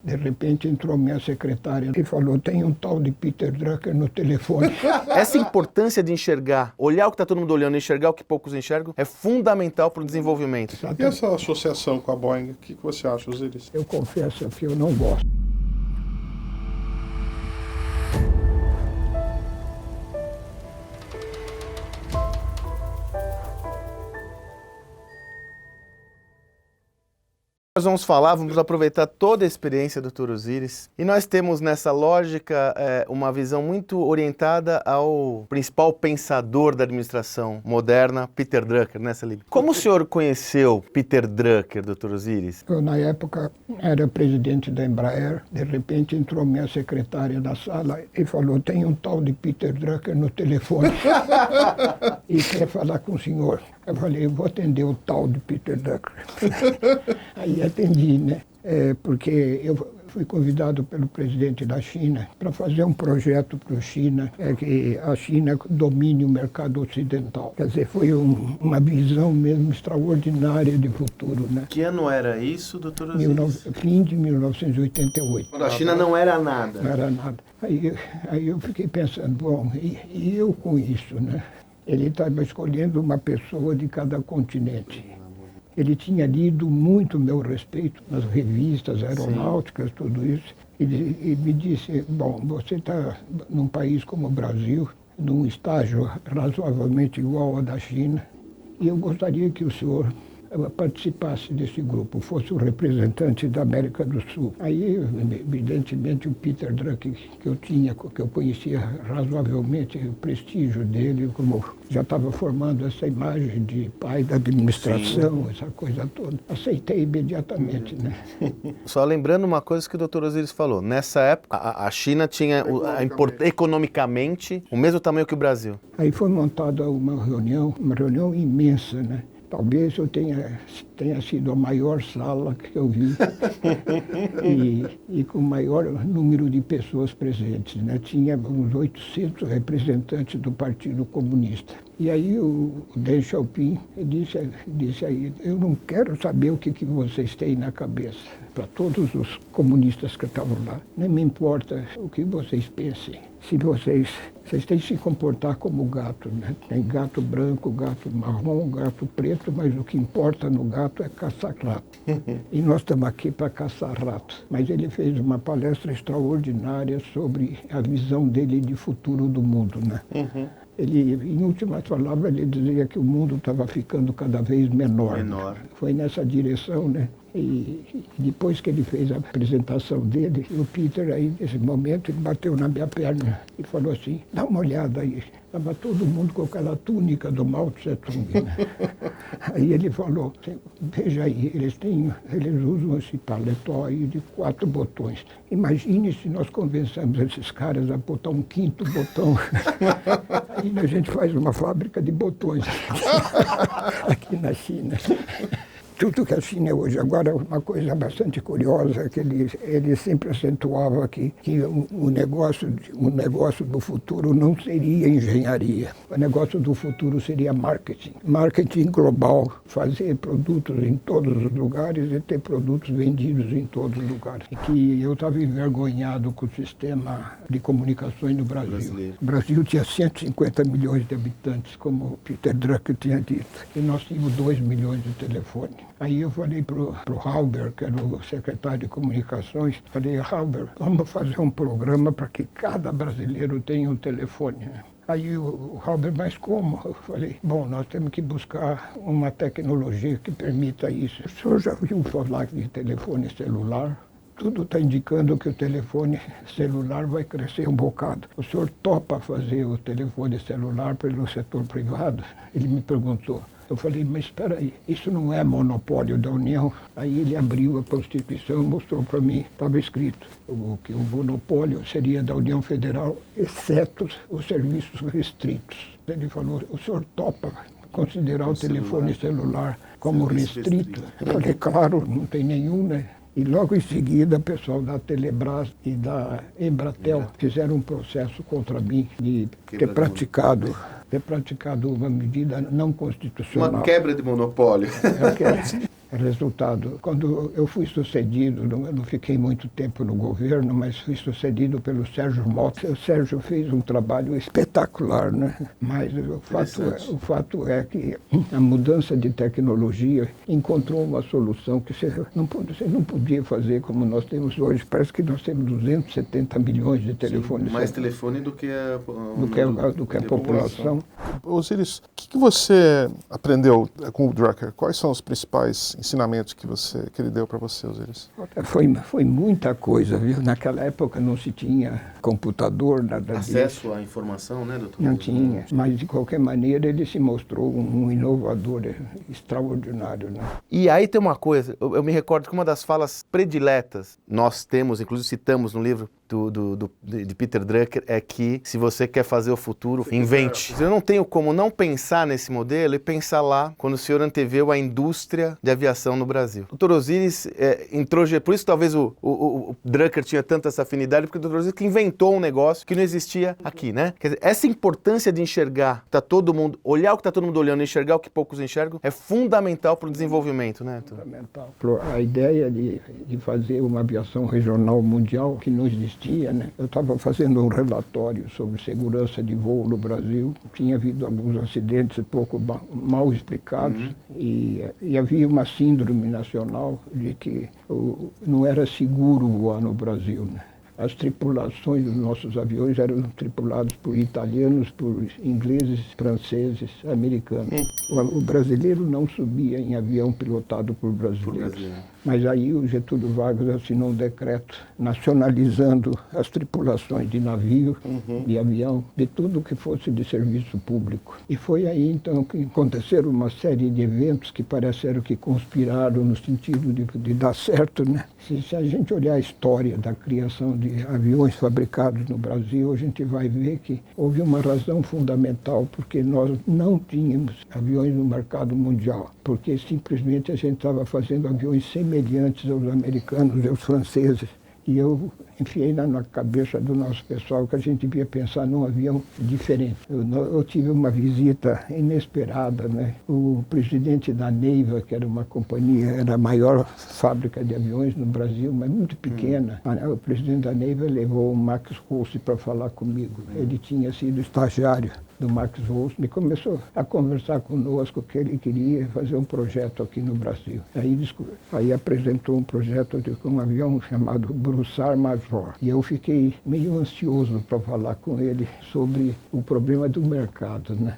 De repente entrou minha secretária e falou, tem um tal de Peter Drucker no telefone. Essa importância de enxergar, olhar o que está todo mundo olhando e enxergar o que poucos enxergam, é fundamental para o desenvolvimento. E essa associação com a Boeing, o que você acha, Osiris? Eu confesso que eu não gosto. Nós vamos aproveitar toda a experiência do Dr. Osiris e nós temos nessa lógica uma visão muito orientada ao principal pensador da administração moderna, Peter Drucker, né, Salib? Como o senhor conheceu Peter Drucker, Dr. Osiris? Eu, na época, era presidente da Embraer. De repente entrou minha secretária na sala e falou, tem um tal de Peter Drucker no telefone e quer falar com o senhor. Eu falei, eu vou atender o tal de Peter Drucker. Aí atendi, né? Porque eu fui convidado pelo presidente da China para fazer um projeto para a China, que a China domine o mercado ocidental. Quer dizer, foi uma visão mesmo extraordinária de futuro, né? Que ano era isso, Dr. Osiris? Fim de 1988. Quando a China não era nada. Não era nada. Aí eu fiquei pensando, bom, e eu com isso, né? Ele estava escolhendo uma pessoa de cada continente. Ele tinha lido muito meu respeito nas revistas aeronáuticas, tudo isso, e me disse, bom, você está num país como o Brasil, num estágio razoavelmente igual ao da China, e eu gostaria que o senhor participasse desse grupo, fosse o representante da América do Sul. Aí, evidentemente, o Peter Drucker, que eu conhecia razoavelmente, o prestígio dele, como já estava formando essa imagem de pai da administração, essa coisa toda. Aceitei imediatamente, né? Só lembrando uma coisa que o Dr. Osiris falou, nessa época a China tinha economicamente o mesmo tamanho que o Brasil. Aí foi montada uma reunião imensa, né? Talvez eu tenha sido a maior sala que eu vi e com o maior número de pessoas presentes, né? Tinha uns 800 representantes do Partido Comunista. E aí o Deng Xiaoping disse aí, eu não quero saber o que vocês têm na cabeça, para todos os comunistas que estavam lá. Nem me importa o que vocês pensem. Se vocês têm que se comportar como gato, né? Tem gato branco, gato marrom, gato preto, mas o que importa no gato é caçar rato. E nós estamos aqui para caçar rato. Mas ele fez uma palestra extraordinária sobre a visão dele de futuro do mundo, né? Ele, em últimas palavras, ele dizia que o mundo estava ficando cada vez menor. Foi nessa direção, né? E depois que ele fez a apresentação dele, o Peter, aí, nesse momento, ele bateu na minha perna e falou assim, dá uma olhada aí. Estava todo mundo com aquela túnica do Mao Tse Tung, né? Aí ele falou, veja aí, eles usam esse paletó aí de 4 botões. Imagine se nós convencemos esses caras a botar um 5º botão. Aí a gente faz uma fábrica de botões aqui na China. Tudo que a China é hoje. Agora, uma coisa bastante curiosa é que ele sempre acentuava que o negócio do futuro não seria engenharia. O negócio do futuro seria marketing. Marketing global, fazer produtos em todos os lugares e ter produtos vendidos em todos os lugares. E que eu estava envergonhado com o sistema de comunicações no Brasil. O Brasil tinha 150 milhões de habitantes, como o Peter Drucker tinha dito. E nós tínhamos 2 milhões de telefones. Aí eu falei para o Halber, que era o secretário de comunicações, falei, Halber, vamos fazer um programa para que cada brasileiro tenha um telefone. Aí o Halber, mas como? Eu falei, bom, nós temos que buscar uma tecnologia que permita isso. O senhor já ouviu falar de telefone celular? Tudo está indicando que o telefone celular vai crescer um bocado. O senhor topa fazer o telefone celular pelo setor privado? Ele me perguntou. Eu falei, mas espera aí, isso não é monopólio da União? Aí ele abriu a Constituição e mostrou para mim, estava escrito que o monopólio seria da União Federal, exceto os serviços restritos. Ele falou, o senhor topa considerar o telefone celular como restrito? Eu falei, claro, não tem nenhum, né? E logo em seguida, o pessoal da Telebrás e da Embratel fizeram um processo contra mim de ter praticado uma medida não constitucional. Uma quebra de monopólio. Resultado, quando eu fui sucedido, eu não fiquei muito tempo no governo, mas fui sucedido pelo Sérgio Mota. O Sérgio fez um trabalho espetacular, né? Mas o fato é que a mudança de tecnologia encontrou uma solução que você não podia fazer como nós temos hoje. Parece que nós temos 270 milhões de telefones. Mais telefone do que a população. Osiris, o que você aprendeu com o Drucker? Quais são os principais ensinamentos que ele deu para você, Osiris? Foi muita coisa, viu? Naquela época não se tinha computador, nada disso. Acesso à informação, né, doutor? Não tinha, mas de qualquer maneira ele se mostrou um inovador extraordinário, né? E aí tem uma coisa, eu me recordo que uma das falas prediletas, nós temos, inclusive citamos no livro de Peter Drucker, é que se você quer fazer o futuro, invente. Eu não tenho como não pensar nesse modelo e pensar lá quando o senhor anteveu a indústria de aviação no Brasil. O Dr. Osiris entrou, por isso talvez o Drucker tinha tanta essa afinidade, porque o Dr. Osiris que inventou um negócio que não existia aqui, né? Quer dizer, essa importância de enxergar, olhar o que está todo mundo olhando e enxergar o que poucos enxergam, é fundamental para o desenvolvimento, né? Fundamental. A ideia de fazer uma aviação regional mundial que não existia, né? Eu estava fazendo um relatório sobre segurança de voo no Brasil. Tinha havido alguns acidentes pouco mal explicados e havia uma síndrome nacional de que não era seguro voar no Brasil, né? As tripulações dos nossos aviões eram tripulados por italianos, por ingleses, franceses, americanos. O brasileiro não subia em avião pilotado por brasileiros. Mas aí o Getúlio Vargas assinou um decreto nacionalizando as tripulações de navio, de avião, de tudo que fosse de serviço público. E foi aí então que aconteceram uma série de eventos que pareceram que conspiraram no sentido de dar certo, né? Se a gente olhar a história da criação de aviões fabricados no Brasil, a gente vai ver que houve uma razão fundamental, porque nós não tínhamos aviões no mercado mundial, porque simplesmente a gente estava fazendo aviões semelhantes aos americanos e aos franceses. E eu enfiei na cabeça do nosso pessoal que a gente devia pensar num avião diferente. Eu tive uma visita inesperada, né? O presidente da Neiva, que era uma companhia, era a maior fábrica de aviões no Brasil, mas muito pequena. O presidente da Neiva levou o Max Rossi para falar comigo. Ele tinha sido estagiário do Max Rossi e começou a conversar conosco que ele queria fazer um projeto aqui no Brasil. Aí apresentou um projeto de um avião chamado Broussard Major. E eu fiquei meio ansioso para falar com ele sobre o problema do mercado, né?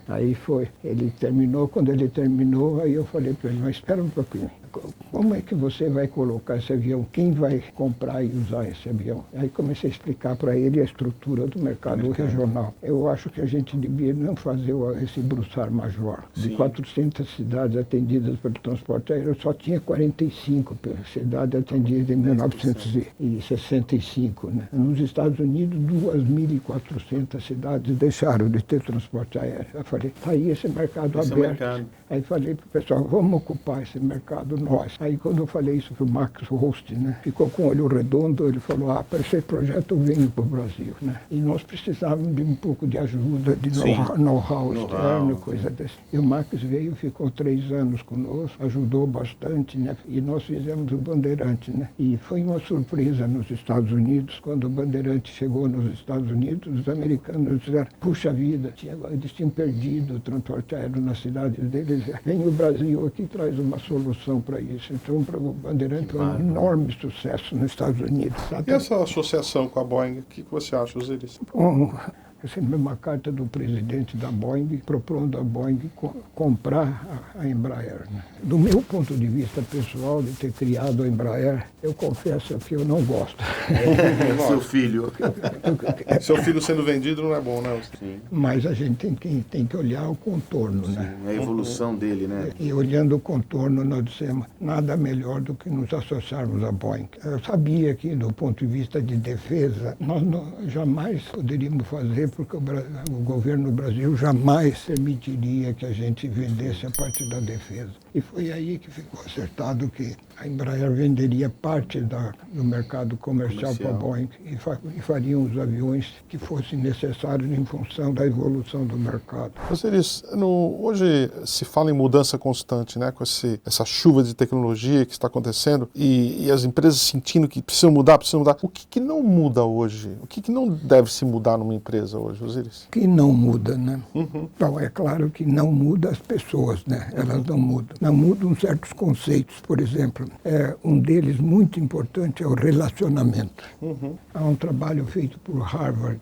Quando ele terminou, aí eu falei para ele, mas espera um pouquinho. Como é que você vai colocar esse avião? Quem vai comprar e usar esse avião? Aí comecei a explicar para ele a estrutura do mercado regional. Eu acho que a gente devia não fazer esse Broussard Major. De 400 cidades atendidas pelo transporte aéreo, só tinha 45 cidades atendidas em 1965. Né? Nos Estados Unidos, 2.400 cidades deixaram de ter transporte aéreo. Eu falei, está aí esse mercado aberto. Aí falei para o pessoal, vamos ocupar esse mercado nós. Aí quando eu falei isso para o Max Rossi, né, ficou com o olho redondo, ele falou, para esse projeto eu venho para o Brasil. Né? E nós precisávamos de um pouco de ajuda, de know-how externo, coisa desse. E o Max veio, ficou 3 anos conosco, ajudou bastante, né? E nós fizemos o Bandeirante, né? E foi uma surpresa nos Estados Unidos, quando o Bandeirante chegou nos Estados Unidos, os americanos disseram, puxa vida, eles tinham perdido o transporte aéreo na cidade deles, vem o Brasil aqui traz uma solução para isso. Então o Bandeirante foi um enorme sucesso nos Estados Unidos. E essa associação com a Boeing, o que você acha, Osiris? Bom, recebi uma carta do presidente da Boeing propondo a Boeing comprar a Embraer. Né? Do meu ponto de vista pessoal, de ter criado a Embraer, eu confesso que eu não gosto. Seu filho. Seu filho sendo vendido não é bom, né? Sim. Mas a gente tem que olhar o contorno, Sim, né? a evolução dele, né? E olhando o contorno, nós dissemos, nada melhor do que nos associarmos à Boeing. Eu sabia que, do ponto de vista de defesa, nós jamais poderíamos fazer, porque o governo do Brasil jamais permitiria que a gente vendesse a parte da defesa. E foi aí que ficou acertado que a Embraer venderia parte do mercado comercial para a Boeing e fariam os aviões que fossem necessários em função da evolução do mercado. Osiris, hoje se fala em mudança constante, né, com essa chuva de tecnologia que está acontecendo e as empresas sentindo que precisam mudar. O que não muda hoje? O que não deve se mudar numa empresa hoje, Osiris? Que não muda, né? Bom, é claro que não muda as pessoas, né? Elas não mudam. Não mudam certos conceitos, por exemplo. Um deles muito importante é o relacionamento. Há um trabalho feito por Harvard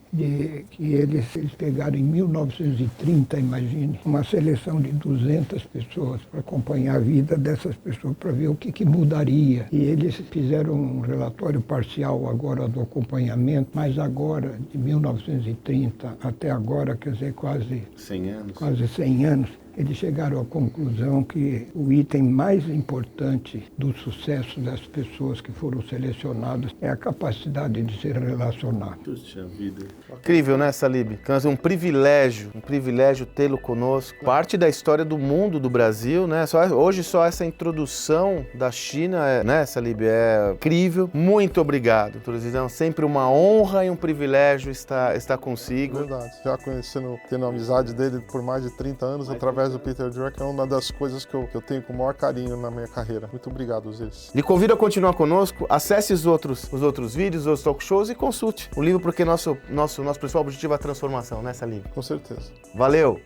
que eles pegaram em 1930, imagine, uma seleção de 200 pessoas para acompanhar a vida dessas pessoas, para ver o que mudaria. E eles fizeram um relatório parcial agora do acompanhamento, mas agora, de 1930 até agora, quer dizer, quase 100 anos. Quase 100 anos, eles chegaram à conclusão que o item mais importante do sucesso das pessoas que foram selecionadas é a capacidade de se relacionar. Puxa vida. Incrível, né, Salib? Um privilégio tê-lo conosco. Parte da história do mundo, do Brasil, né? Hoje só essa introdução da China, né, Salib, é incrível. Muito obrigado, Turizão. Sempre uma honra e um privilégio estar consigo. Verdade. Já tendo a amizade dele por mais de 30 anos, através do Peter Drucker, é uma das coisas que eu tenho com o maior carinho na minha carreira. Muito obrigado, Osiris. Lhe convido a continuar conosco, acesse os outros vídeos, os outros talk shows e consulte o livro, porque nosso principal objetivo é a transformação, né, Salib? Com certeza. Valeu!